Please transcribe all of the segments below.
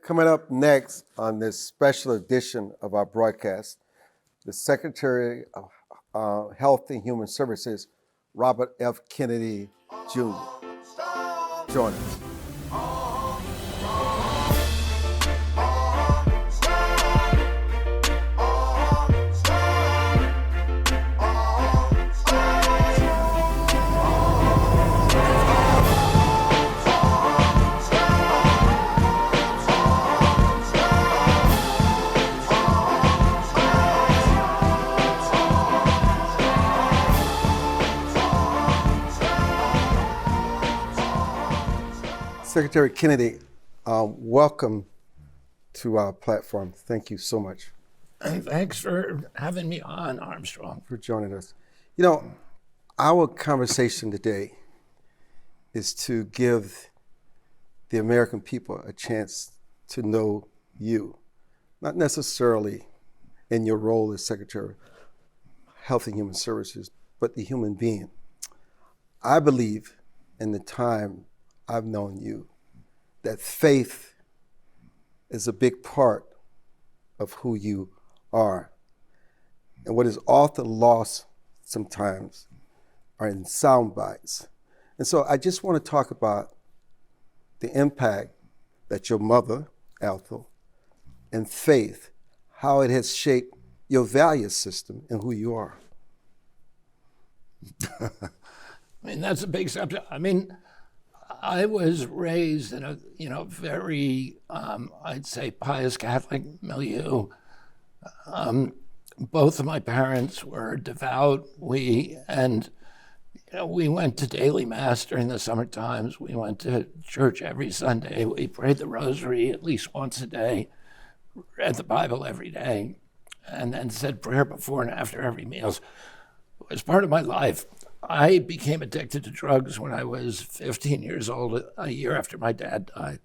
Coming up next on this special edition of our broadcast, the Secretary of Health and Human Services, Robert F. Kennedy Jr. Join us. Secretary Kennedy, welcome to our platform. Thank you so much. Thanks for having me on, Armstrong. For joining us. You know, our conversation today is to give the American people a chance to know you, not necessarily in your role as Secretary of Health and Human Services, but the human being. I believe in the time I've known you, that faith is a big part of who you are. And what is often lost sometimes are in sound bites. And so I just want to talk about the impact that your mother, Ethel, and faith, how it has shaped your value system and who you are. I mean, that's a big subject. I mean, I was raised in a, very, I'd say, pious Catholic milieu. Both of my parents were devout. We went to daily mass during the summer times. We went to church every Sunday. We prayed the rosary at least once a day, read the Bible every day, and then said prayer before and after every meal. It was part of my life. I became addicted to drugs when I was 15 years old, a year after my dad died.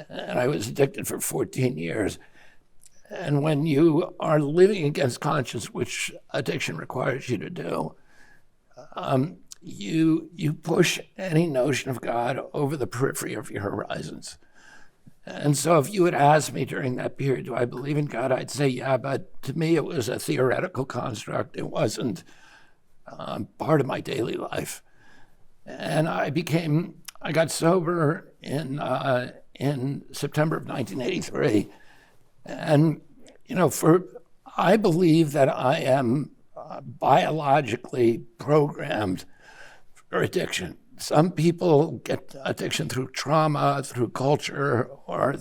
And I was addicted for 14 years. And when you are living against conscience, which addiction requires you to do, you push any notion of God over the periphery of your horizons. And so if you had asked me during that period, do I believe in God? I'd say, yeah, but to me it was a theoretical construct. It wasn't part of my daily life. And I got sober in September of 1983. And, I believe that I am biologically programmed for addiction. Some people get addiction through trauma, through culture, or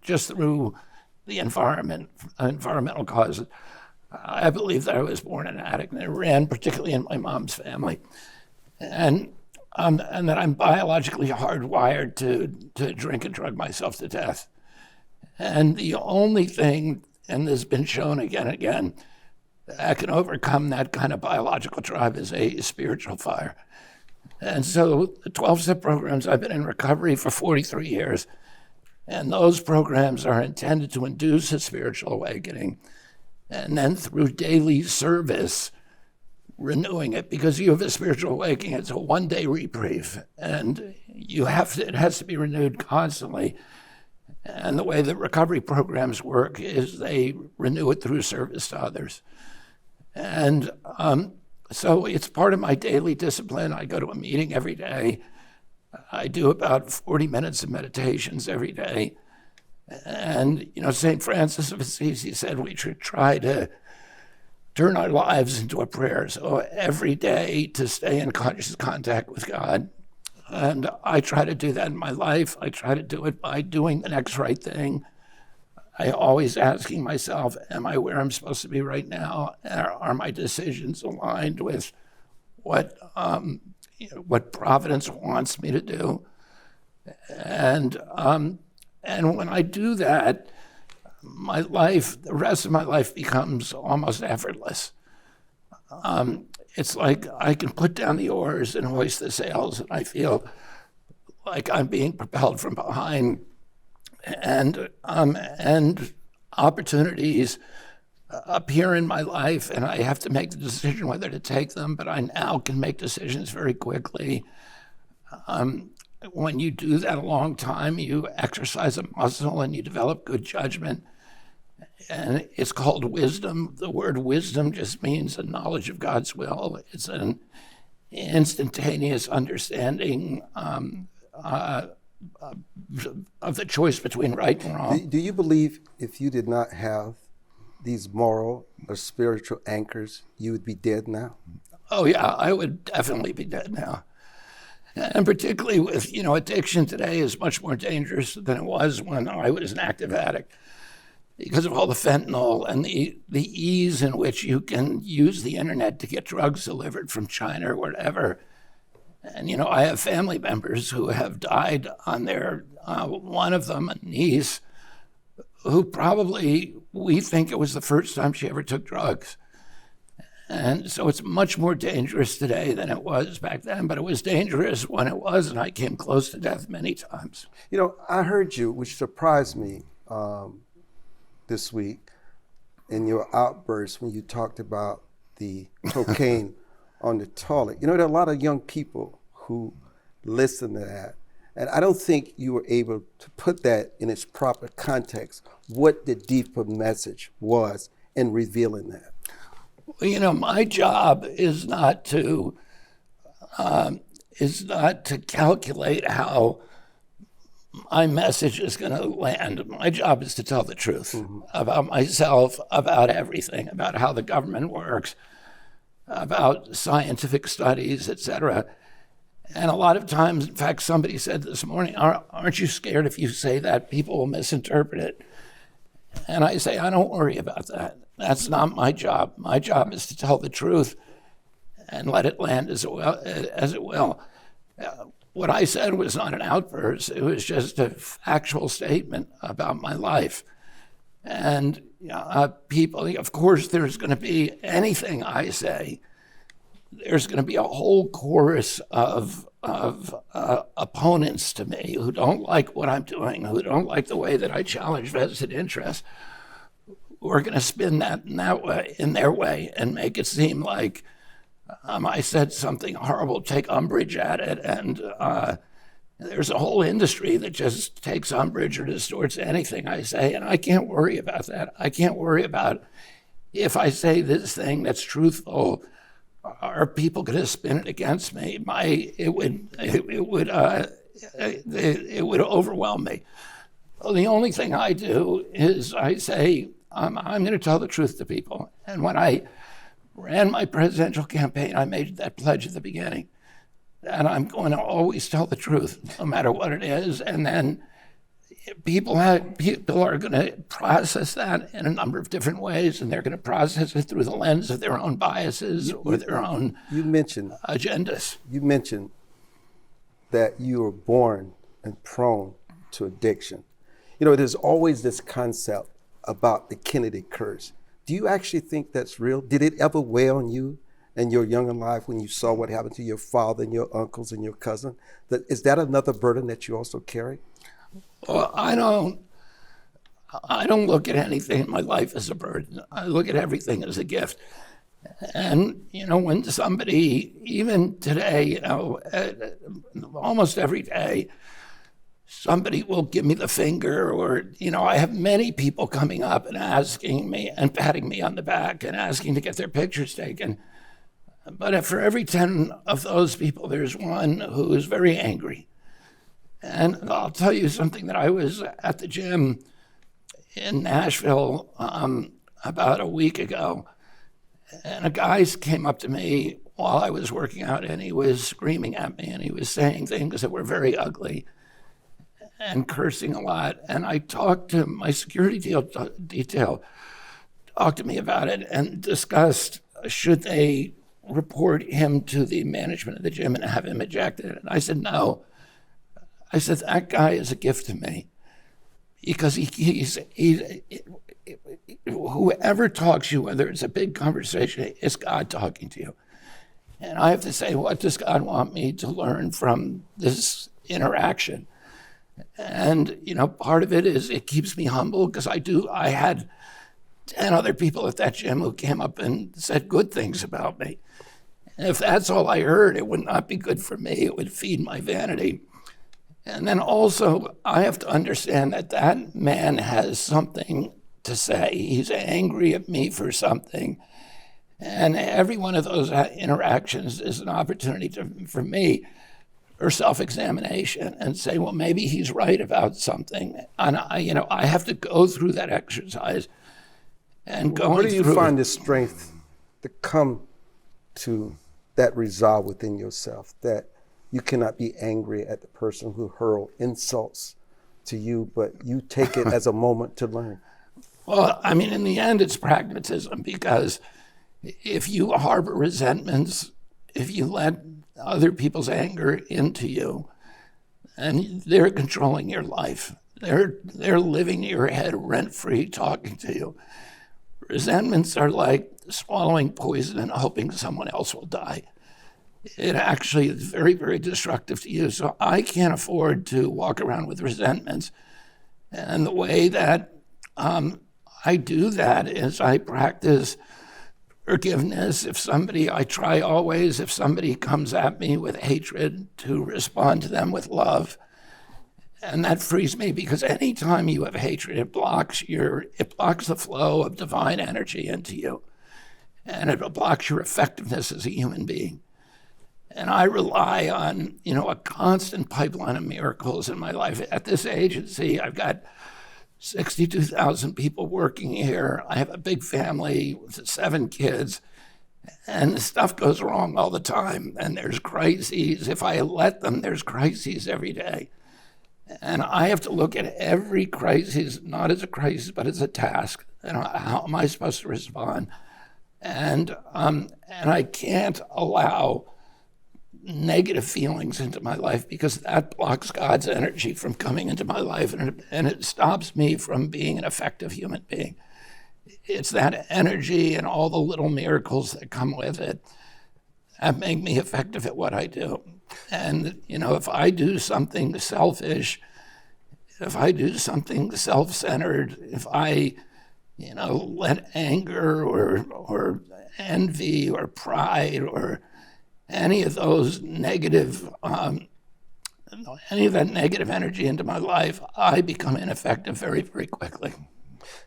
just through the environmental causes. I believe that I was born an addict, and it ran particularly in my mom's family. And that I'm biologically hardwired to drink and drug myself to death. And the only thing, and this has been shown again and again, that can overcome that kind of biological drive is a spiritual fire. And so the 12-step programs, I've been in recovery for 43 years, and those programs are intended to induce a spiritual awakening. And then through daily service, renewing it, because you have a spiritual awakening. It's a one-day reprieve, and it has to be renewed constantly. And the way that recovery programs work is they renew it through service to others. And so it's part of my daily discipline. I go to a meeting every day. I do about 40 minutes of meditations every day. And, St. Francis of Assisi said we should try to turn our lives into a prayer. So every day to stay in conscious contact with God. And I try to do that in my life. I try to do it by doing the next right thing. I always asking myself, am I where I'm supposed to be right now? Are my decisions aligned with what Providence wants me to do? And when I do that, my life, the rest of my life becomes almost effortless. It's like I can put down the oars and hoist the sails, and I feel like I'm being propelled from behind, and opportunities appear in my life, and I have to make the decision whether to take them, but I now can make decisions very quickly. when you do that a long time, you exercise a muscle and you develop good judgment. And it's called wisdom. The word wisdom just means a knowledge of God's will. It's an instantaneous understanding of the choice between right and wrong. Do you believe if you did not have these moral or spiritual anchors, you would be dead now? Oh yeah, I would definitely be dead now. And particularly with, addiction today is much more dangerous than it was when I was an active addict because of all the fentanyl and the ease in which you can use the internet to get drugs delivered from China or whatever. And, I have family members who have died on their, one of them, a niece, who probably, we think it was the first time she ever took drugs. And so it's much more dangerous today than it was back then, but it was dangerous when it was, and I came close to death many times. I heard you, which surprised me this week, in your outburst when you talked about the cocaine on the toilet. There are a lot of young people who listen to that, and I don't think you were able to put that in its proper context, what the deeper message was in revealing that. Well, my job is not to calculate how my message is going to land. My job is to tell the truth about myself, about everything, about how the government works, about scientific studies, etc. And a lot of times, in fact, somebody said this morning, aren't you scared if you say that people will misinterpret it? And I say, I don't worry about that. That's not my job. My job is to tell the truth and let it land as it will. What I said was not an outburst. It was just a factual statement about my life. And people, of course, there's going to be anything I say. There's going to be a whole chorus of opponents to me who don't like what I'm doing, who don't like the way that I challenge vested interests, who are going to spin that in their way and make it seem like I said something horrible, take umbrage at it, and there's a whole industry that just takes umbrage or distorts anything I say, and I can't worry about that. I can't worry about if I say this thing that's truthful, are people going to spin it against me? It would overwhelm me. Well, the only thing I do is I say I'm going to tell the truth to people, and when I ran my presidential campaign, I made that pledge at the beginning, and I'm going to always tell the truth, no matter what it is. And then people are going to process that in a number of different ways, and they're going to process it through the lens of their own biases or their own agendas. You mentioned that you were born and prone to addiction. There's always this concept about the Kennedy curse. Do you actually think that's real? Did it ever weigh on you in your younger life when you saw what happened to your father and your uncles and your cousin? Is that another burden that you also carry? Well, I don't look at anything in my life as a burden. I look at everything as a gift. And, when somebody, even today, almost every day, somebody will give me the finger, or, I have many people coming up and asking me and patting me on the back and asking to get their pictures taken. But for every 10 of those people, there's one who is very angry. And I'll tell you something, that I was at the gym in Nashville about a week ago, and a guy came up to me while I was working out, and he was screaming at me, and he was saying things that were very ugly and cursing a lot. And I talked to my security detail, talked to me about it and discussed, should they report him to the management of the gym and have him ejected? And I said, no. I said, that guy is a gift to me, because he's whoever talks to you, whether it's a big conversation, it's God talking to you. And I have to say, what does God want me to learn from this interaction? And, part of it is it keeps me humble, because I had 10 other people at that gym who came up and said good things about me. And if that's all I heard, it would not be good for me. It would feed my vanity. And then also, I have to understand that that man has something to say. He's angry at me for something. And every one of those interactions is an opportunity for me for self-examination and say, well, maybe he's right about something. And I have to go through that exercise and going Where do you through find the strength to come to that resolve within yourself, that you cannot be angry at the person who hurled insults to you, but you take it as a moment to learn? Well, I mean, in the end, it's pragmatism, because if you harbor resentments, if you let other people's anger into you, and they're controlling your life, they're living in your head rent-free, talking to you. Resentments are like swallowing poison and hoping someone else will die. It actually is very, very destructive to you. So I can't afford to walk around with resentments. And the way that I do that is I practice forgiveness. I try always, if somebody comes at me with hatred, to respond to them with love. And that frees me, because anytime you have hatred, it blocks the flow of divine energy into you. And it blocks your effectiveness as a human being. And I rely on, a constant pipeline of miracles in my life. At this agency, I've got 62,000 people working here. I have a big family with 7 kids, and stuff goes wrong all the time. And there's crises. If I let them, there's crises every day. And I have to look at every crisis, not as a crisis, but as a task. And how am I supposed to respond? And I can't allow negative feelings into my life, because that blocks God's energy from coming into my life, and it stops me from being an effective human being. It's that energy and all the little miracles that come with it that make me effective at what I do. And, if I do something selfish, if I do something self-centered, if I, let anger or envy or pride or any of those negative, any of that negative energy into my life, I become ineffective very, very quickly.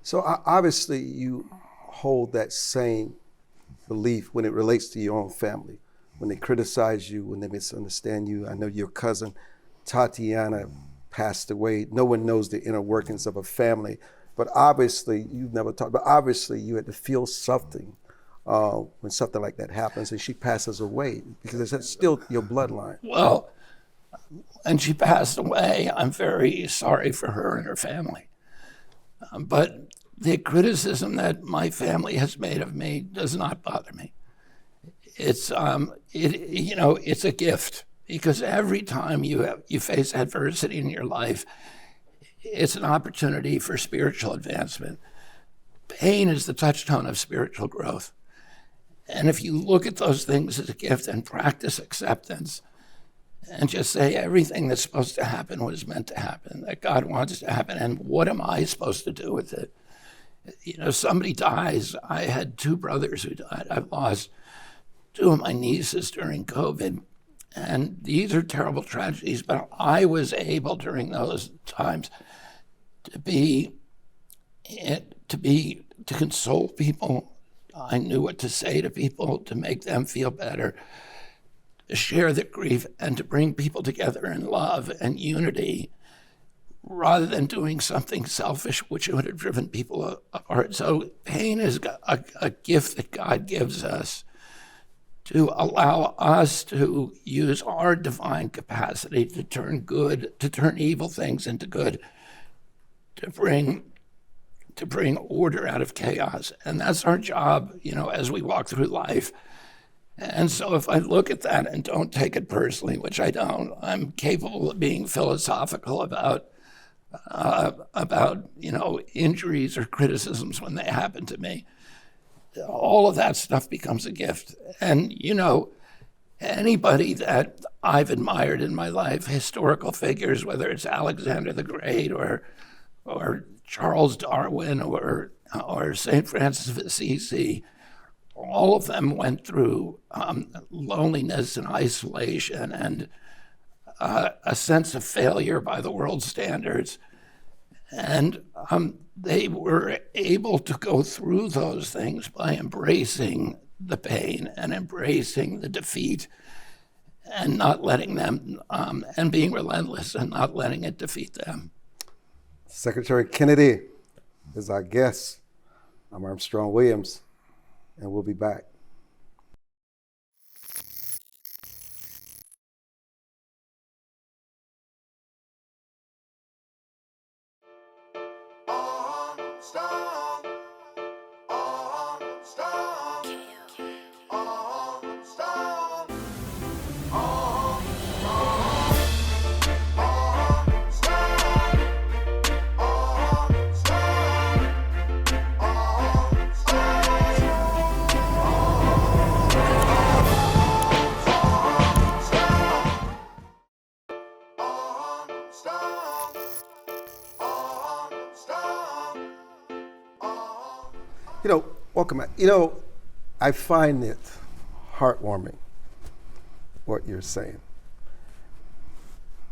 So obviously you hold that same belief when it relates to your own family. When they criticize you, when they misunderstand you. I know your cousin Tatiana passed away. No one knows the inner workings of a family, but obviously you've never talked, but obviously you had to feel something when something like that happens and she passes away, because it's still your bloodline. Well, and she passed away, I'm very sorry for her and her family. But the criticism that my family has made of me does not bother me. It's it's a gift, because every time you face adversity in your life, it's an opportunity for spiritual advancement. Pain is the touchstone of spiritual growth. And if you look at those things as a gift and practice acceptance, and just say everything that's supposed to happen was meant to happen, that God wants to happen, and what am I supposed to do with it? Somebody dies. I had 2 brothers who died. I've lost 2 of my nieces during COVID. And these are terrible tragedies, but I was able during those times to console people. I knew what to say to people to make them feel better, to share the grief, and to bring people together in love and unity, rather than doing something selfish which would have driven people apart. So pain is a gift that God gives us to allow us to use our divine capacity to turn evil things into good, to bring order out of chaos. And that's our job, as we walk through life. And so if I look at that and don't take it personally, which I don't, I'm capable of being philosophical about injuries or criticisms when they happen to me. All of that stuff becomes a gift. And, anybody that I've admired in my life, historical figures, whether it's Alexander the Great or Charles Darwin or St. Francis of Assisi, all of them went through loneliness and isolation and a sense of failure by the world standards. And they were able to go through those things by embracing the pain and embracing the defeat and not letting them, and being relentless and not letting it defeat them. Secretary Kennedy is our guest. I'm Armstrong Williams, and we'll be back. Welcome. I find it heartwarming what you're saying,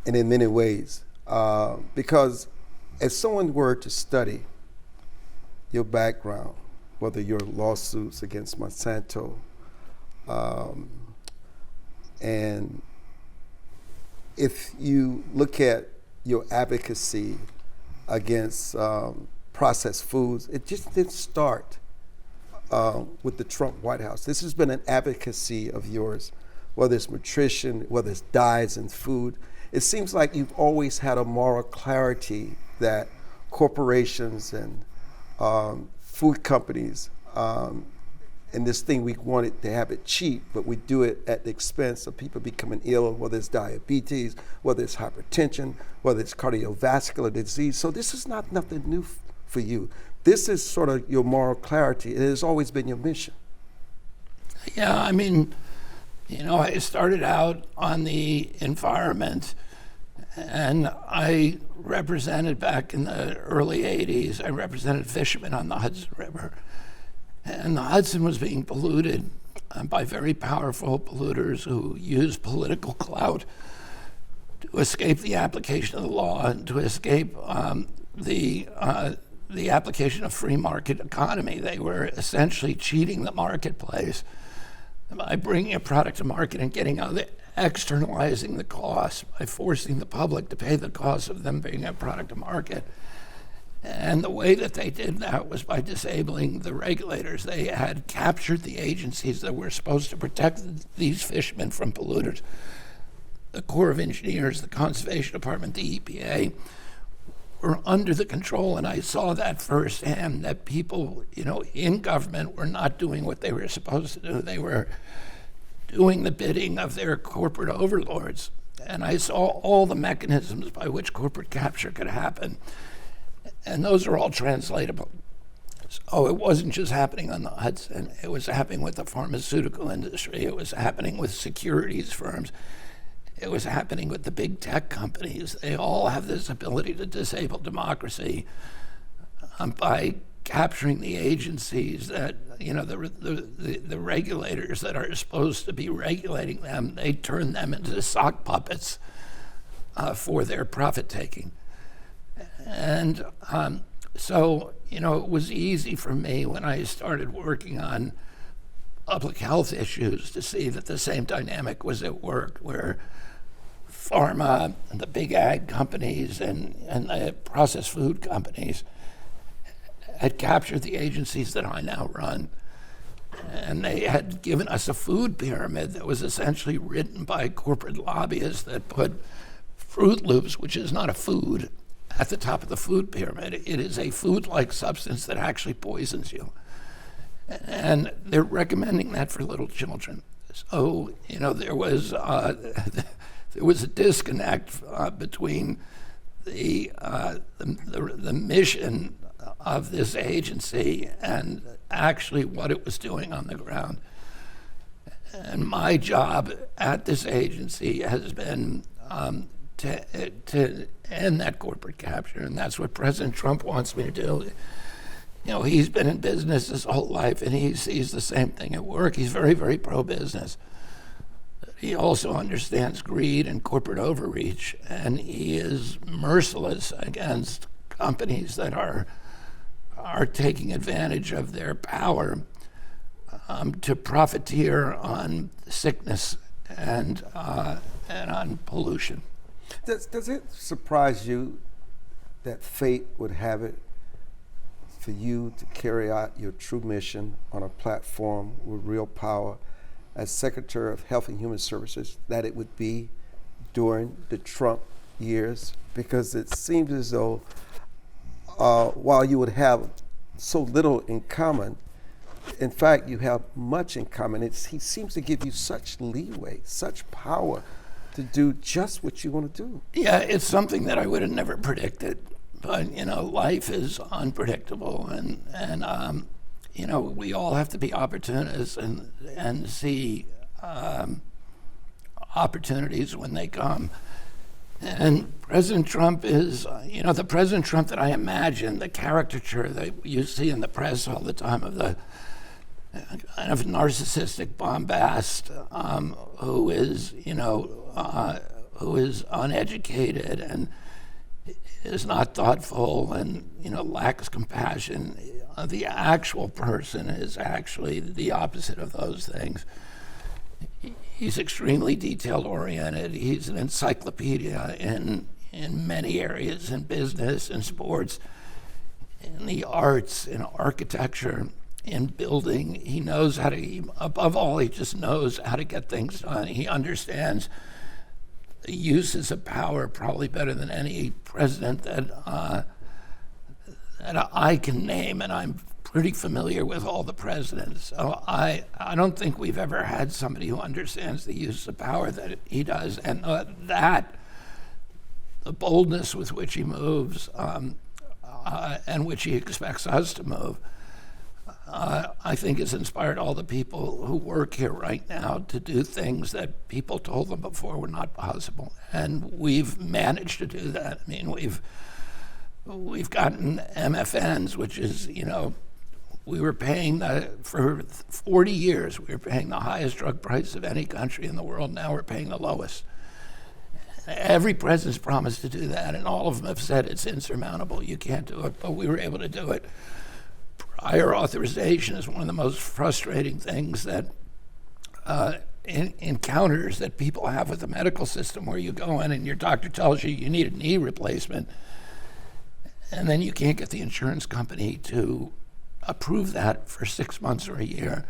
and in many ways, because as someone were to study your background, whether your lawsuits against Monsanto, and if you look at your advocacy against processed foods, it just didn't start with the Trump White House. This has been an advocacy of yours, whether it's nutrition, whether it's dyes and food. It seems like you've always had a moral clarity that corporations and food companies, and this thing, we wanted to have it cheap, but we do it at the expense of people becoming ill, whether it's diabetes, whether it's hypertension, whether it's cardiovascular disease. So this is not nothing new for you. This is sort of your moral clarity. It has always been your mission. Yeah, I started out on the environment, and I represented, back in the early 80s, I represented fishermen on the Hudson River. And the Hudson was being polluted by very powerful polluters who used political clout to escape the application of the law and to escape the application of free market economy. They were essentially cheating the marketplace by bringing a product to market and getting out of it, externalizing the cost by forcing the public to pay the cost of them bringing a product to market. And the way that they did that was by disabling the regulators. They had captured the agencies that were supposed to protect these fishermen from polluters. The Corps of Engineers, the Conservation Department, the EPA, were under the control, and I saw that firsthand, that people, in government were not doing what they were supposed to do. They were doing the bidding of their corporate overlords. And I saw all the mechanisms by which corporate capture could happen. And those are all translatable. So it wasn't just happening on the Hudson. It was happening with the pharmaceutical industry. It was happening with securities firms. It was happening with the big tech companies. They all have this ability to disable democracy by capturing the agencies that, the regulators that are supposed to be regulating them. They turn them into sock puppets for their profit taking. And so, it was easy for me when I started working on public health issues to see that the same dynamic was at work, where pharma and the big ag companies and the processed food companies had captured the agencies that I now run. And they had given us a food pyramid that was essentially written by corporate lobbyists that put Fruit Loops, which is not a food, at the top of the food pyramid. It is a food-like substance that actually poisons you. And they're recommending that for little children. So, there was a disconnect between the mission of this agency and actually what it was doing on the ground. And my job at this agency has been to end that corporate capture, and that's what President Trump wants me to do. He's been in business his whole life, and he sees the same thing at work. He's very, very pro-business. he also understands greed and corporate overreach, and he is merciless against companies that are taking advantage of their power to profiteer on sickness and on pollution. Does it surprise you that fate would have it for you to carry out your true mission on a platform with real power as Secretary of Health and Human Services, that it would be during the Trump years? Because it seems as though while you would have so little in common, in fact, you have much in common. He seems to give you such leeway, such power to do just what you want to do. Yeah, it's something that I would have never predicted. But, life is unpredictable, and we all have to be opportunists and see opportunities when they come. And President Trump is, the President Trump that I imagine, the caricature that you see in the press all the time of the kind of narcissistic bombast who is uneducated and is not thoughtful and lacks compassion. The actual person is actually the opposite of those things. He's extremely detail-oriented. He's an encyclopedia in many areas, in business, in sports, in the arts, in architecture, in building. He knows how to, above all, he just knows how to get things done. He understands the uses of power probably better than any president that I can name, and I'm pretty familiar with all the presidents. So I don't think we've ever had somebody who understands the use of power that he does, and the boldness with which he moves and which he expects us to move, I think has inspired all the people who work here right now to do things that people told them before were not possible. And we've managed to do that. I mean, we've gotten MFNs, which is, we were paying for 40 years, we were paying the highest drug price of any country in the world. Now we're paying the lowest. Every president's promised to do that, and all of them have said it's insurmountable. You can't do it, but we were able to do it. Prior authorization is one of the most frustrating things that encounters that people have with the medical system, where you go in and your doctor tells you you need a knee replacement, and then you can't get the insurance company to approve that for 6 months or a year.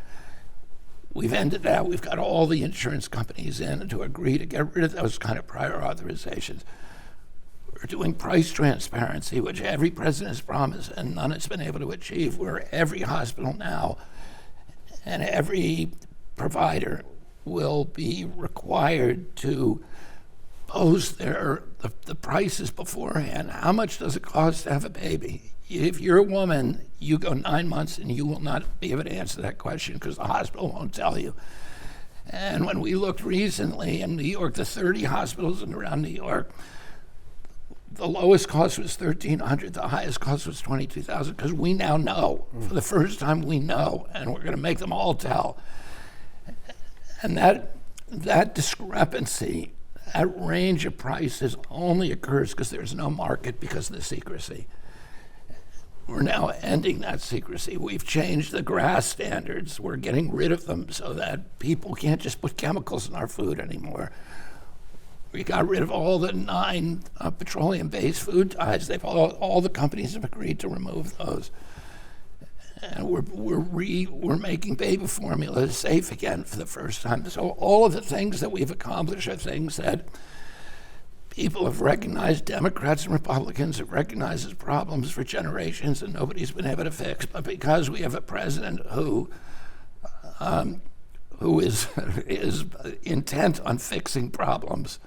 We've ended that. We've got all the insurance companies in to agree to get rid of those kind of prior authorizations. We're doing price transparency, which every president has promised and none has been able to achieve, where every hospital now and every provider will be required to post the prices beforehand. How much does it cost to have a baby? If you're a woman, you go 9 months and you will not be able to answer that question because the hospital won't tell you. And when we looked recently in New York, the 30 hospitals around New York, the lowest cost was $1,300. The highest cost was $22,000, because we now know. For the first time, we know, and we're going to make them all tell. And that discrepancy, that range of prices only occurs because there's no market because of the secrecy. We're now ending that secrecy. We've changed the GRAS standards. We're getting rid of them so that people can't just put chemicals in our food anymore. We got rid of all the 9 petroleum-based food dyes. All the companies have agreed to remove those. And we're making baby formula safe again for the first time. So all of the things that we've accomplished are things that people have recognized, Democrats and Republicans have recognized as problems for generations, and nobody's been able to fix. But because we have a president who is intent on fixing problems,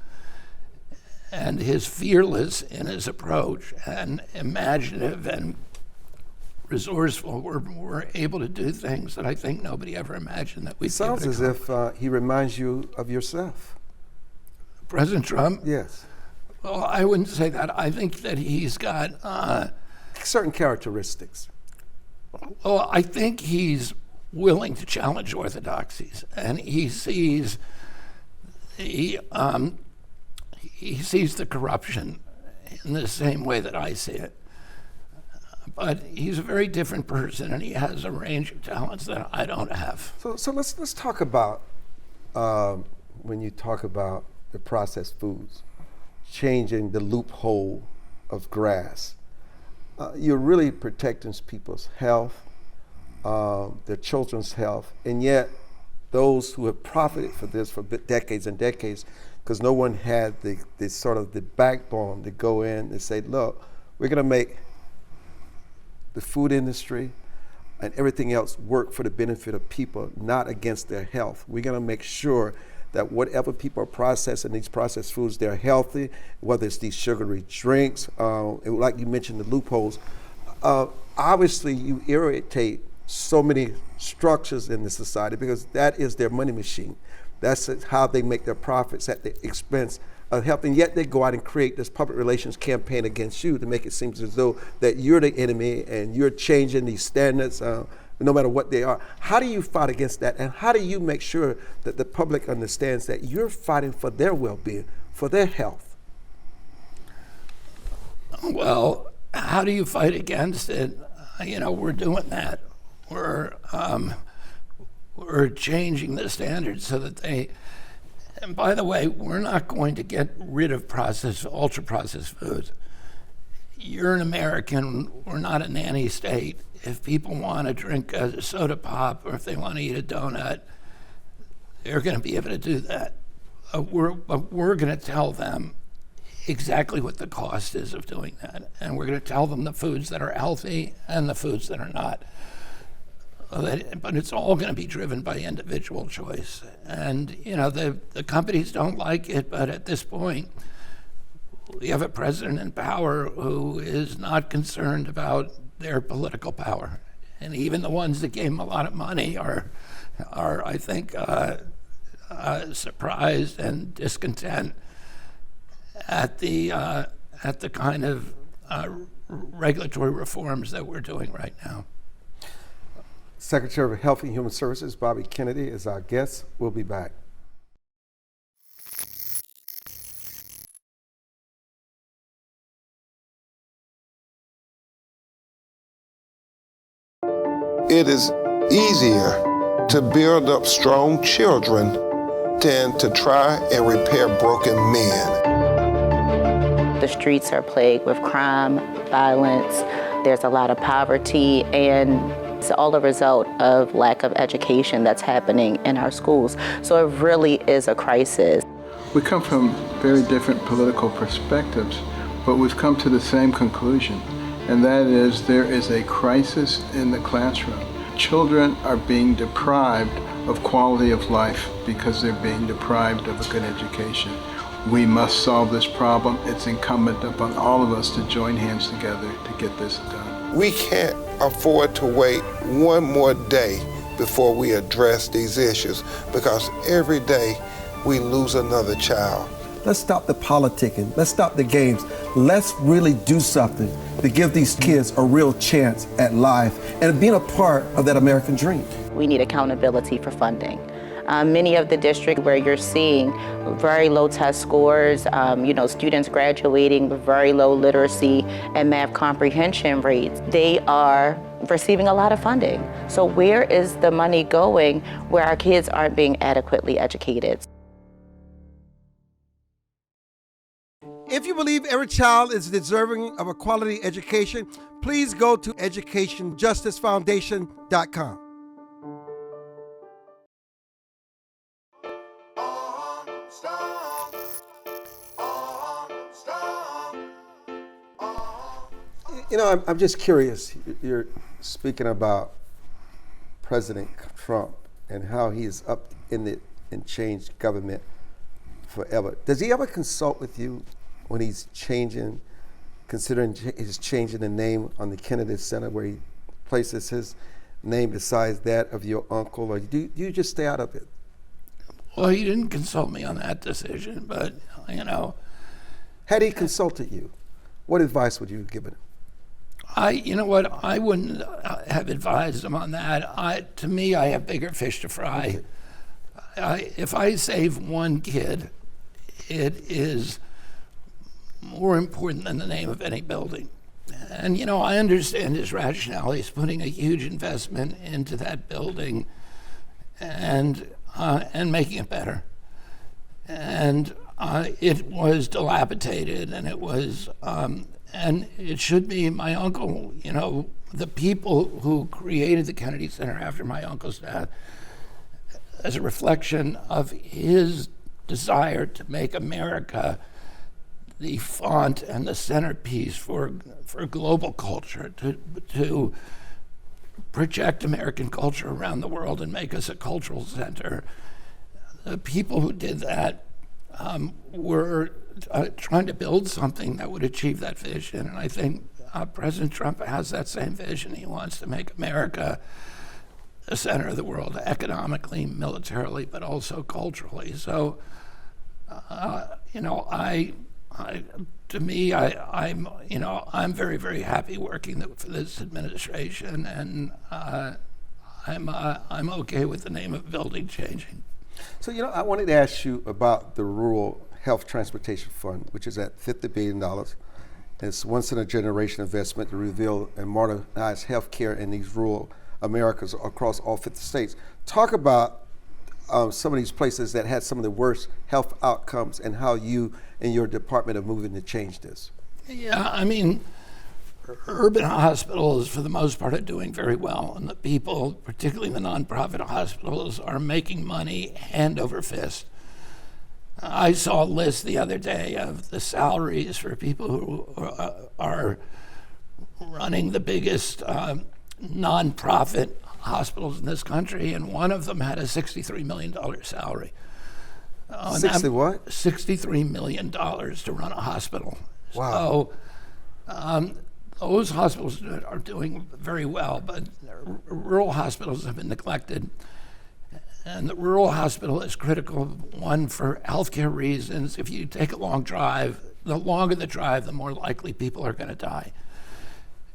and is fearless in his approach and imaginative and resourceful, we're able to do things that I think nobody ever imagined that we'd be able to Sounds as if he reminds you of yourself. President Trump? Yes. Well, I wouldn't say that. I think that he's got certain characteristics. Well, I think he's willing to challenge orthodoxies, and he sees he sees the corruption in the same way that I see it. But he's a very different person, and he has a range of talents that I don't have. So let's talk about when you talk about the processed foods, changing the loophole of grass. You're really protecting people's health, their children's health, and yet those who have profited for this for decades and decades, because no one had the sort of the backbone to go in and say, look, we're going to make the food industry and everything else work for the benefit of people, not against their health. We're going to make sure that whatever people are processing, these processed foods, they're healthy, whether it's these sugary drinks, like you mentioned, the loopholes. Obviously, you irritate so many structures in the society because that is their money machine. That's how they make their profits at the expense of health, and yet they go out and create this public relations campaign against you to make it seem as though that you're the enemy and you're changing these standards no matter what they are. How do you fight against that, and how do you make sure that the public understands that you're fighting for their well-being, for their health? Well, how do you fight against it? We're doing that. We're changing the standards so that they, and by the way, we're not going to get rid of ultra-processed foods. You're an American, we're not a nanny state. If people want to drink a soda pop or if they want to eat a donut, they're going to be able to do that. We're going to tell them exactly what the cost is of doing that. And we're going to tell them the foods that are healthy and the foods that are not. But it's all going to be driven by individual choice. And, the companies don't like it, but at this point, we have a president in power who is not concerned about their political power. And even the ones that gave him a lot of money are I think, surprised and discontent at the kind of regulatory reforms that we're doing right now. Secretary of Health and Human Services, Bobby Kennedy, is our guest. We'll be back. It is easier to build up strong children than to try and repair broken men. The streets are plagued with crime, violence. There's a lot of poverty, and it's all a result of lack of education that's happening in our schools. So it really is a crisis. We come from very different political perspectives, but we've come to the same conclusion, and that is there is a crisis in the classroom. Children are being deprived of quality of life because they're being deprived of a good education. We must solve this problem. It's incumbent upon all of us to join hands together to get this done. We can't afford to wait one more day before we address these issues, because every day we lose another child. Let's stop the politicking. Let's stop the games. Let's really do something to give these kids a real chance at life and being a part of that American dream. We need accountability for funding. Many of the districts where you're seeing very low test scores, students graduating with very low literacy and math comprehension rates, they are receiving a lot of funding. So where is the money going where our kids aren't being adequately educated? If you believe every child is deserving of a quality education, please go to educationjusticefoundation.com. I'm just curious. You're speaking about President Trump and how he is up in it and changed government forever. Does he ever consult with you when he's considering his changing the name on the Kennedy Center, where he places his name besides that of your uncle, or do you just stay out of it? Well, he didn't consult me on that decision, but, Had he consulted you, what advice would you have given him? I wouldn't have advised him on that. To me, I have bigger fish to fry. if I save one kid, it is more important than the name of any building. And, I understand his rationale. He's putting a huge investment into that building and making it better. And it was dilapidated, and it was, and it should be my uncle, the people who created the Kennedy Center after my uncle's death, as a reflection of his desire to make America the font and the centerpiece for global culture, to project American culture around the world and make us a cultural center. The people who did that were trying to build something that would achieve that vision. And I think President Trump has that same vision. He wants to make America the center of the world, economically, militarily, but also culturally. So, I'm very, very happy working for this administration, and I'm okay with the name of the building changing. So, I wanted to ask you about the Rural Health Transportation Fund, which is at $50 billion. It's once in a generation investment to reveal and modernize healthcare in these rural Americas across all 50 states. Talk about some of these places that had some of the worst health outcomes and how you and your department are moving to change this. Yeah, urban hospitals, for the most part, are doing very well, and the people, particularly the nonprofit hospitals, are making money hand over fist. I saw a list the other day of the salaries for people who are running the biggest nonprofit hospitals in this country, and one of them had a $63 million salary. 60 what? $63 million to run a hospital. Wow. So those hospitals are doing very well, but rural hospitals have been neglected. And the rural hospital is critical, one, for healthcare reasons. If you take a long drive, the longer the drive, the more likely people are going to die.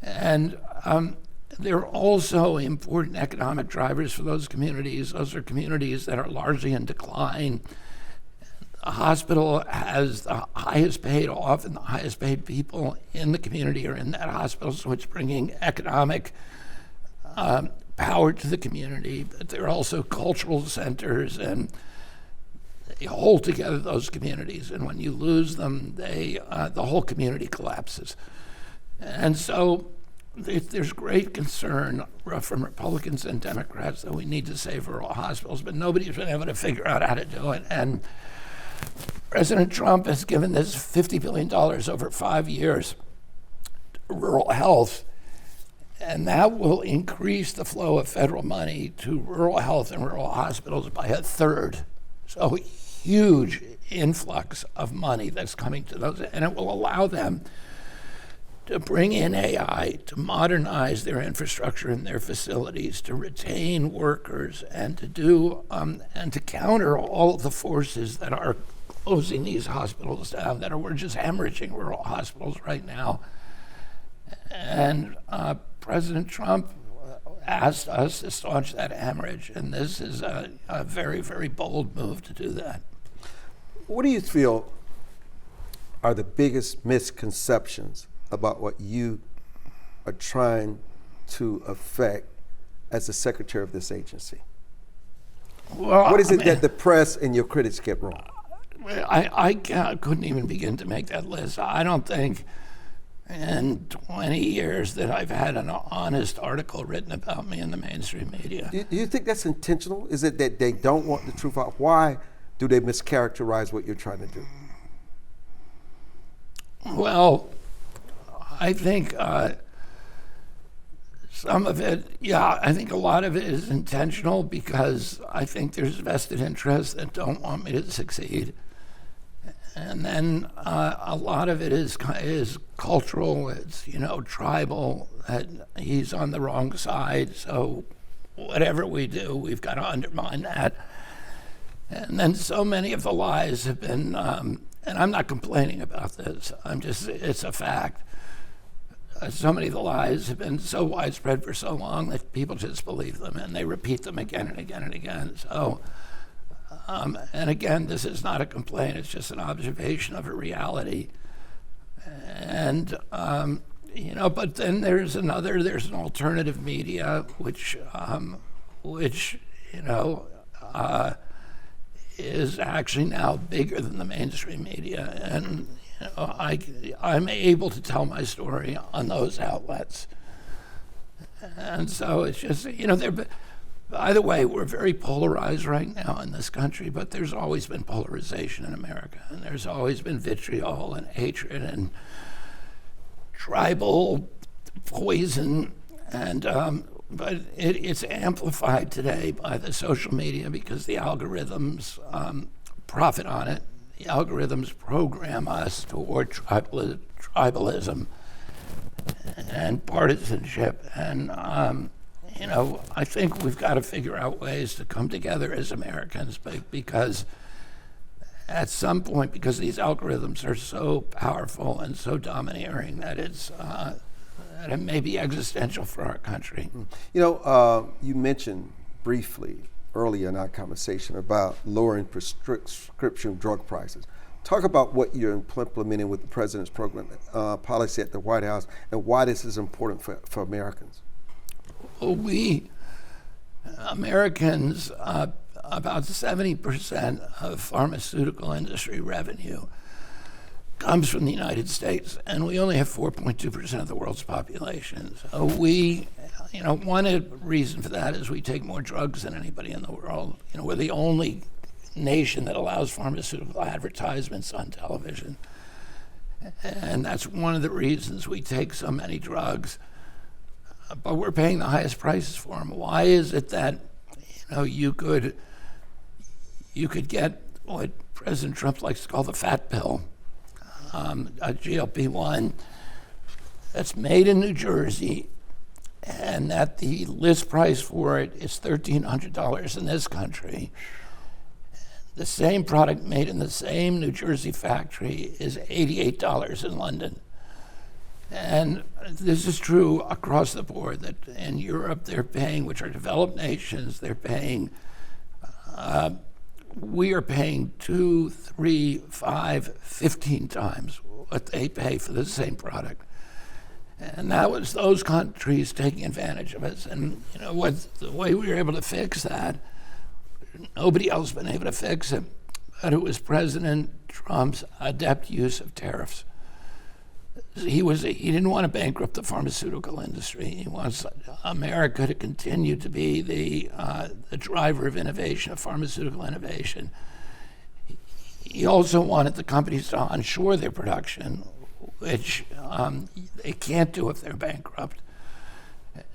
And they're also important economic drivers for those communities. Those are communities that are largely in decline. A hospital has the highest paid, often the highest paid people in the community are in that hospital, so it's bringing economic power to the community, but they're also cultural centers, and they hold together those communities, and when you lose them, the whole community collapses. And so there's great concern from Republicans and Democrats that we need to save rural hospitals, but nobody's been able to figure out how to do it. And President Trump has given this $50 billion over 5 years to rural health, and that will increase the flow of federal money to rural health and rural hospitals by a third. So huge influx of money that's coming to those, and it will allow them to bring in AI, to modernize their infrastructure and their facilities, to retain workers, and to do and to counter all of the forces that are closing these hospitals down, that we're just hemorrhaging rural hospitals right now. And President Trump asked us to staunch that hemorrhage, and this is a very, very bold move to do that. What do you feel are the biggest misconceptions about what you are trying to affect as the secretary of this agency? Well, what is it that the press and your critics get wrong? I couldn't even begin to make that list. I don't think in 20 years that I've had an honest article written about me in the mainstream media. Do you think that's intentional? Is it that they don't want the truth out? Why do they mischaracterize what you're trying to do? Well, I think some of it, I think a lot of it is intentional, because I think there's vested interests that don't want me to succeed. And then a lot of it is cultural, it's, tribal, that he's on the wrong side, so whatever we do, we've got to undermine that. And then so many of the lies have been, and I'm not complaining about this, it's a fact. So many of the lies have been so widespread for so long that people just believe them, and they repeat them again and again and again. So And again, this is not a complaint, it's just an observation of a reality. And, but then there's an alternative media, which is actually now bigger than the mainstream media. And I'm able to tell my story on those outlets. And so it's just, by the way, we're very polarized right now in this country, but there's always been polarization in America, and there's always been vitriol and hatred and tribal poison, and but it's amplified today by the social media because the algorithms profit on it. The algorithms program us toward tribalism and partisanship, and I think we've got to figure out ways to come together as Americans, because at some point, because these algorithms are so powerful and so domineering, that that it may be existential for our country. You mentioned briefly earlier in our conversation about lowering prescription drug prices. Talk about what you're implementing with the president's program policy at the White House and why this is important for Americans. Well, we Americans, about 70% of pharmaceutical industry revenue comes from the United States, and we only have 4.2% of the world's population. So one reason for that is we take more drugs than anybody in the world. We're the only nation that allows pharmaceutical advertisements on television. And that's one of the reasons we take so many drugs. But we're paying the highest prices for them. Why is it that you could get what President Trump likes to call the fat pill, a GLP-1 that's made in New Jersey, and that the list price for it is $1,300 in this country? The same product made in the same New Jersey factory is $88 in London. And this is true across the board, that in Europe they're paying, which are developed nations, they're paying, we are paying 2, 3, 5, 15 times what they pay for the same product. And that was those countries taking advantage of us. And the way we were able to fix that, nobody else has been able to fix it, but it was President Trump's adept use of tariffs. He didn't want to bankrupt the pharmaceutical industry. He wants America to continue to be the driver of innovation, of pharmaceutical innovation. He also wanted the companies to onshore their production, which they can't do if they're bankrupt.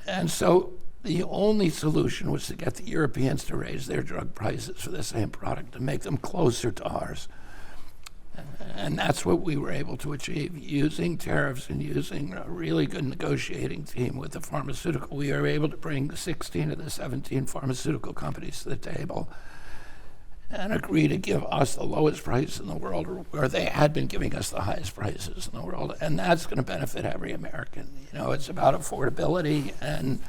And so the only solution was to get the Europeans to raise their drug prices for the same product, to make them closer to ours. And that's what we were able to achieve, using tariffs and using a really good negotiating team with the pharmaceutical. We were able to bring 16 of the 17 pharmaceutical companies to the table and agree to give us the lowest price in the world, where they had been giving us the highest prices in the world. And that's going to benefit every American. It's about affordability, and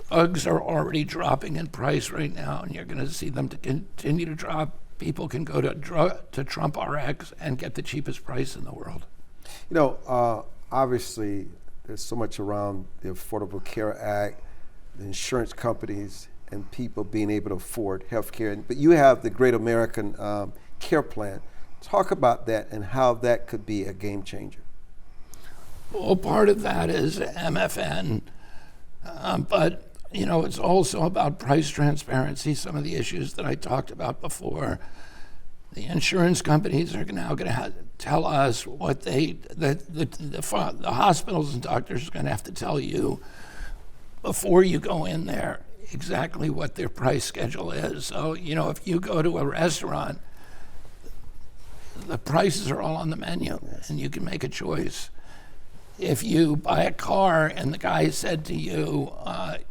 drugs are already dropping in price right now, and you're going to see them to continue to drop. People can go to Trump RX and get the cheapest price in the world. Obviously, there's so much around the Affordable Care Act, the insurance companies, and people being able to afford health care. But you have the Great American Care Plan. Talk about that and how that could be a game changer. Well, part of that is MFN, but it's also about price transparency, some of the issues that I talked about before. The insurance companies are now going to tell us what the hospitals and doctors are going to have to tell you before you go in there exactly what their price schedule is. So, if you go to a restaurant, the prices are all on the menu, and you can make a choice. If you buy a car and the guy said to you,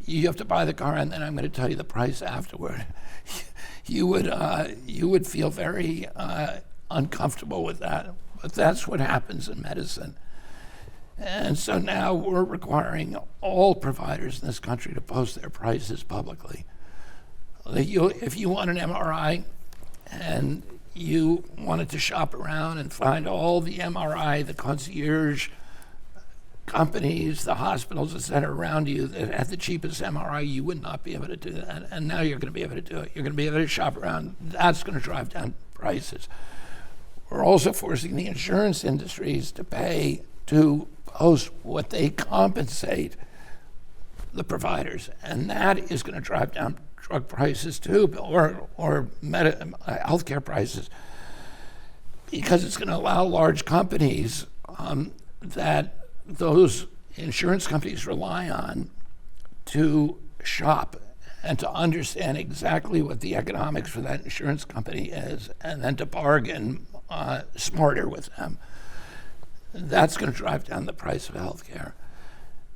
you have to buy the car and then I'm going to tell you the price afterward, you would feel very uncomfortable with that. But that's what happens in medicine. And so now we're requiring all providers in this country to post their prices publicly. If you want an MRI and you wanted to shop around and find all the MRI, the concierge companies, the hospitals, et cetera, around you that have the cheapest MRI, you would not be able to do that. And now you're going to be able to do it. You're going to be able to shop around. That's going to drive down prices. We're also forcing the insurance industries to pay to post what they compensate the providers, and that is going to drive down drug prices too, or healthcare prices, because it's going to allow large companies that those insurance companies rely on to shop and to understand exactly what the economics for that insurance company is, and then to bargain smarter with them. That's going to drive down the price of healthcare.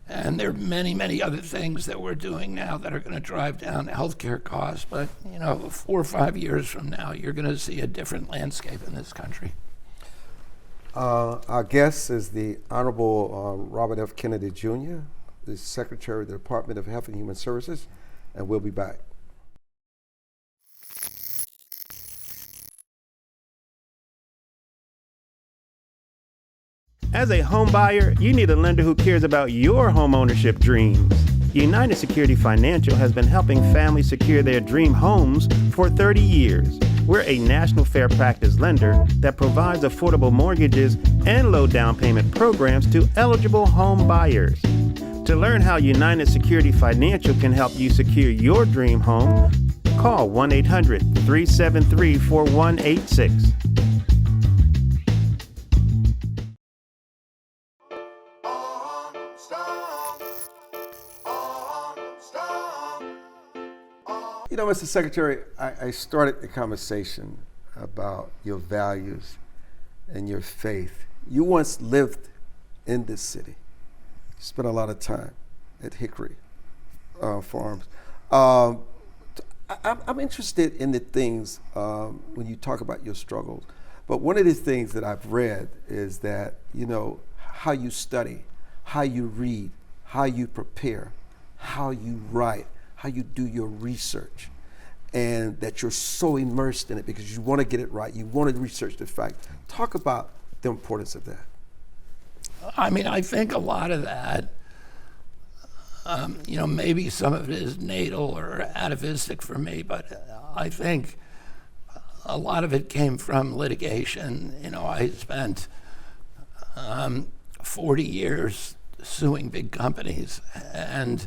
And there are many, many other things that we're doing now that are going to drive down healthcare costs. But 4 or 5 years from now, you're going to see a different landscape in this country. Our guest is the Honorable Robert F. Kennedy Jr., the Secretary of the Department of Health and Human Services, and we'll be back. As a home buyer, you need a lender who cares about your home ownership dreams. United Security Financial has been helping families secure their dream homes for 30 years. We're a national fair practice lender that provides affordable mortgages and low down payment programs to eligible home buyers. To learn how United Security Financial can help you secure your dream home, call 1-800-373-4186. Mr. Secretary, I started the conversation about your values and your faith. You once lived in this city. You spent a lot of time at Hickory Farms. I'm interested in the things when you talk about your struggles, but one of the things that I've read is that, how you study, how you read, how you prepare, how you write, how you do your research, and that you're so immersed in it because you want to get it right. You want to research the fact. Talk about the importance of that. I think a lot of that, maybe some of it is natal or atavistic for me, but I think a lot of it came from litigation. I spent 40 years suing big companies, and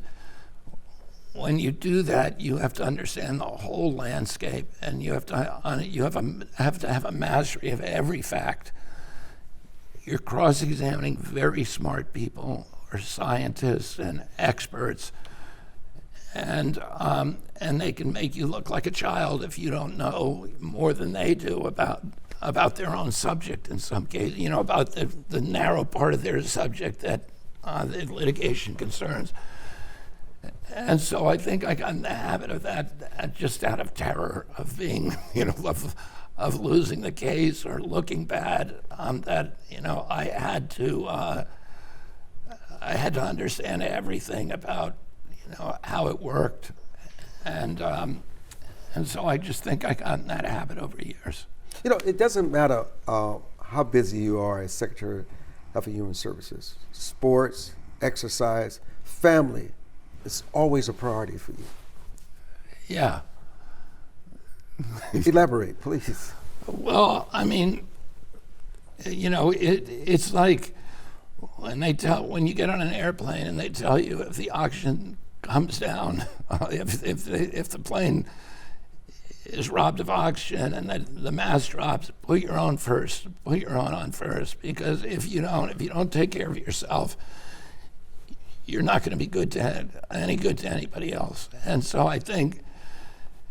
when you do that, you have to understand the whole landscape, and you have to have a mastery of every fact. You're cross-examining very smart people, or scientists and experts, and they can make you look like a child if you don't know more than they do about their own subject. In some cases, about the narrow part of their subject that the litigation concerns. And so I think I got in the habit of that just out of terror of being, of losing the case or looking bad. I had to understand everything about, how it worked, and so I just think I got in that habit over years. It doesn't matter how busy you are as Secretary of Health and Human Services. Sports, exercise, family. It's always a priority for you. Yeah. Elaborate, please. Well, it's like when you get on an airplane and they tell you if the oxygen comes down, if the plane is robbed of oxygen and the mask drops, put your own on first, because if you don't take care of yourself, you're not going to be any good to anybody else. And so I think,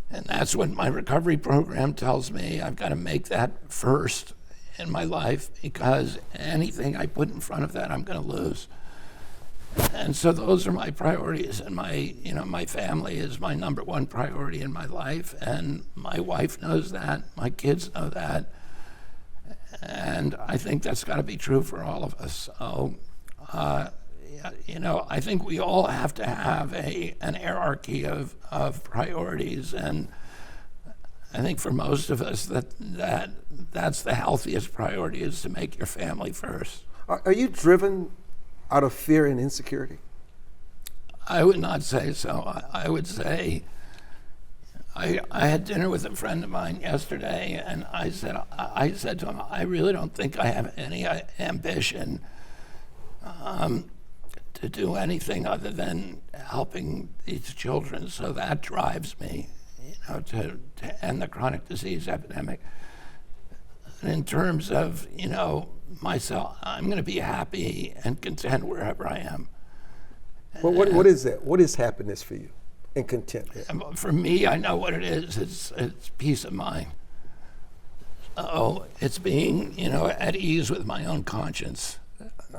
and that's what my recovery program tells me, I've got to make that first in my life, because anything I put in front of that, I'm going to lose. And so those are my priorities, and my family is my number one priority in my life, and my wife knows that, my kids know that, and I think that's got to be true for all of us. So, I think we all have to have an hierarchy of priorities, and I think for most of us that's the healthiest priority, is to make your family first. Are you driven out of fear and insecurity? I would not say so. I would say, I had dinner with a friend of mine yesterday, and I said to him, I really don't think I have any ambition to do anything other than helping these children. So that drives me, to end the chronic disease epidemic. And in terms of, myself, I'm going to be happy and content wherever I am. Well, what is that? What is happiness for you and contentment? For me, I know what it is. It's peace of mind. It's being, at ease with my own conscience.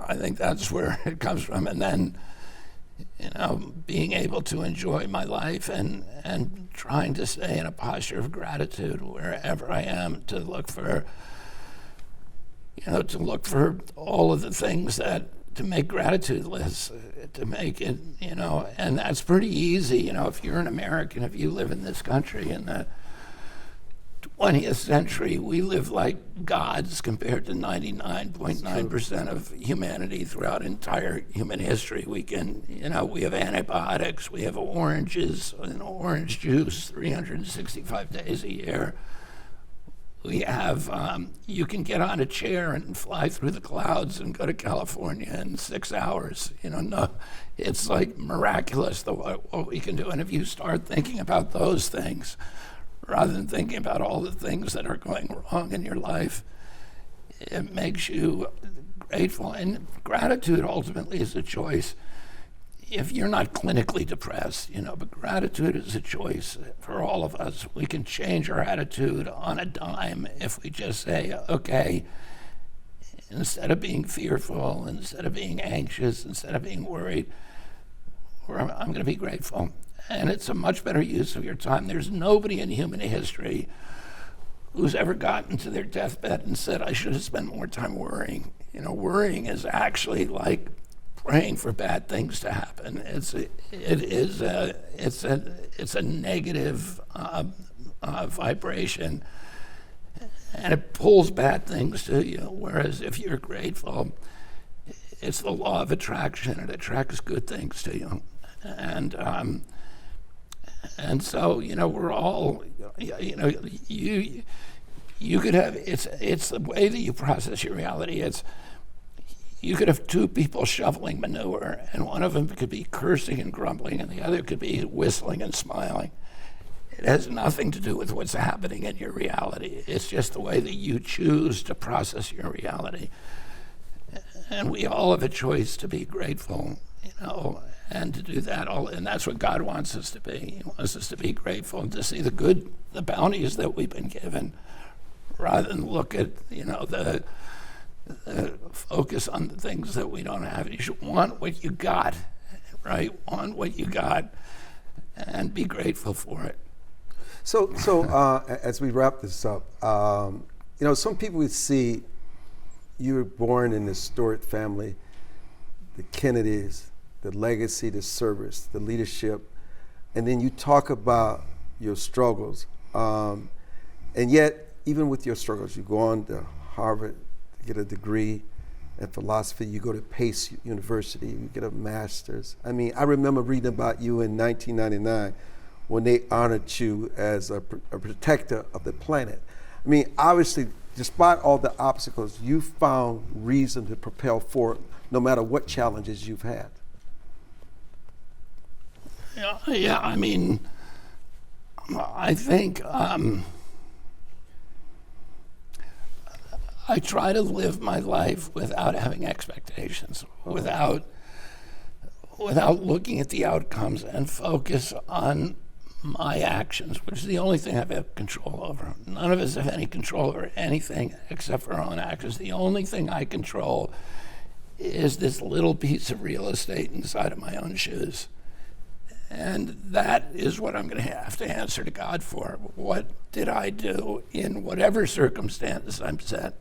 I think that's where it comes from. And then, being able to enjoy my life and trying to stay in a posture of gratitude wherever I am, to look for all of the things to make gratitude lists, to make it, and that's pretty easy. If you're an American, if you live in this country in the 20th century, we live like gods compared to 99.9% of humanity throughout entire human history. We can, we have antibiotics, we have oranges and orange juice 365 days a year. We have, you can get on a chair and fly through the clouds and go to California in 6 hours. It's like miraculous what we can do. And if you start thinking about those things, rather than thinking about all the things that are going wrong in your life, it makes you grateful. And gratitude ultimately is a choice. If you're not clinically depressed, but gratitude is a choice for all of us. We can change our attitude on a dime if we just say, okay, instead of being fearful, instead of being anxious, instead of being worried, I'm going to be grateful. And it's a much better use of your time. There's nobody in human history who's ever gotten to their deathbed and said, I should have spent more time worrying. Worrying is actually like praying for bad things to happen. It's a negative vibration, and it pulls bad things to you. Whereas if you're grateful, it's the law of attraction. It attracts good things to you, and so we're all, you could have, it's the way that you process your reality. You could have two people shoveling manure, and one of them could be cursing and grumbling, and the other could be whistling and smiling. It has nothing to do with what's happening in your reality. It's just the way that you choose to process your reality. And we all have a choice to be grateful, and to do that all. And that's what God wants us to be. He wants us to be grateful and to see the bounties that we've been given, rather than look at, the focus on the things that we don't have. You should want what you got, right? Want what you got and be grateful for it. So as we wrap this up, some people would see you were born in this storied family, the Kennedys, the legacy, the service, the leadership, and then you talk about your struggles. And yet, even with your struggles, you go on to Harvard, get a degree in philosophy, you go to Pace University, you get a master's. I remember reading about you in 1999 when they honored you as a protector of the planet. Obviously, despite all the obstacles, you found reason to propel forward no matter what challenges you've had. Yeah, I think I try to live my life without having expectations, without looking at the outcomes, and focus on my actions, which is the only thing I have control over. None of us have any control over anything except for our own actions. The only thing I control is this little piece of real estate inside of my own shoes. And that is what I'm going to have to answer to God for. What did I do in whatever circumstance I'm set?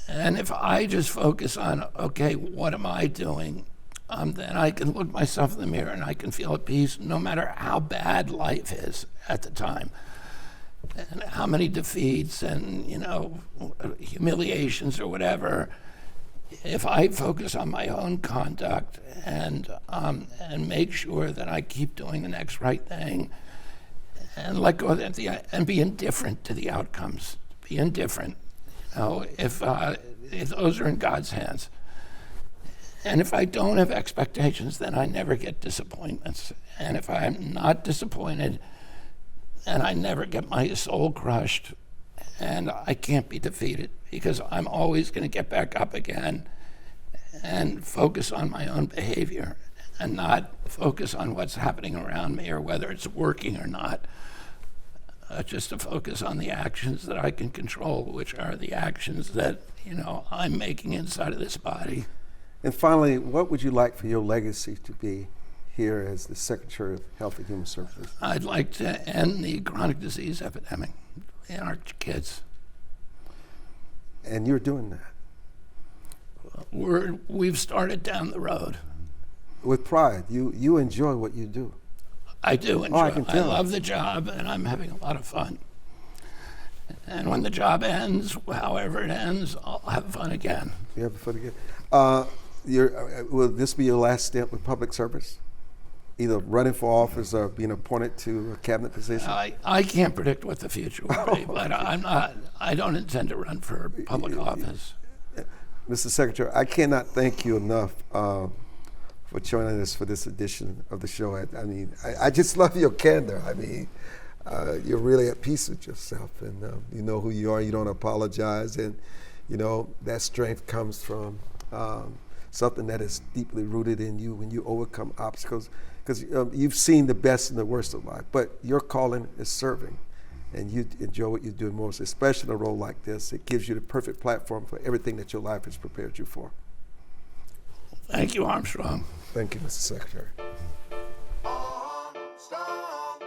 And if I just focus on, okay, what am I doing? then I can look myself in the mirror and I can feel at peace no matter how bad life is at the time. And how many defeats and, humiliations or whatever. If I focus on my own conduct and make sure that I keep doing the next right thing and let go of and be indifferent to the outcomes, be indifferent, if those are in God's hands. And if I don't have expectations, then I never get disappointments. And if I'm not disappointed, and I never get my soul crushed, and I can't be defeated because I'm always going to get back up again and focus on my own behavior and not focus on what's happening around me or whether it's working or not. Just to focus on the actions that I can control, which are the actions that, I'm making inside of this body. And finally, what would you like for your legacy to be here as the Secretary of Health and Human Services? I'd like to end the chronic disease epidemic in our kids. And you're doing that? We've started down the road. With pride. You enjoy what you do. I do enjoy I can it. I tell. love the job, and I'm having a lot of fun. And when the job ends, however it ends, I'll have fun again. You have fun again. Will this be your last stint with public service? Either running for office or being appointed to a cabinet position? I can't predict what the future will be, but I don't intend to run for public office. Mr. Secretary, I cannot thank you enough for joining us for this edition of the show. I just love your candor. You're really at peace with yourself, and you know who you are. You don't apologize, and that strength comes from something that is deeply rooted in you when you overcome obstacles. Because you've seen the best and the worst of life, but your calling is serving, and you enjoy what you do most, especially in a role like this. It gives you the perfect platform for everything that your life has prepared you for. Thank you, Armstrong. Thank you, Mr. Secretary. Armstrong.